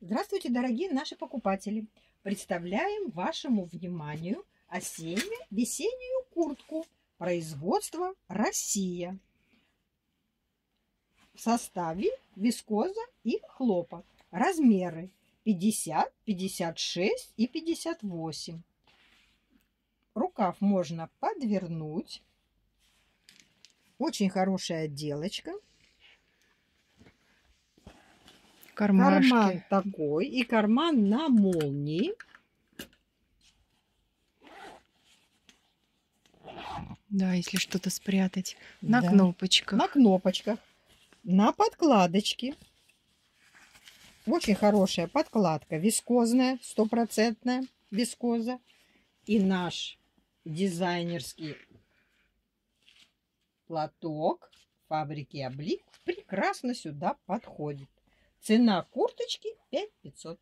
Здравствуйте, дорогие наши покупатели! Представляем вашему вниманию осенне-весеннюю куртку производства Россия в составе вискоза и хлопок. Размеры 50, 56 и 58. Рукав можно подвернуть. Очень хорошая отделочка. Кармашки. Карман такой и карман на молнии. Да, если что-то спрятать. Да. На кнопочках. На кнопочках. На подкладочке. Очень хорошая подкладка. Вискозная, 100% вискоза. И наш дизайнерский платок фабрики Облик прекрасно сюда подходит. Цена курточки 5500.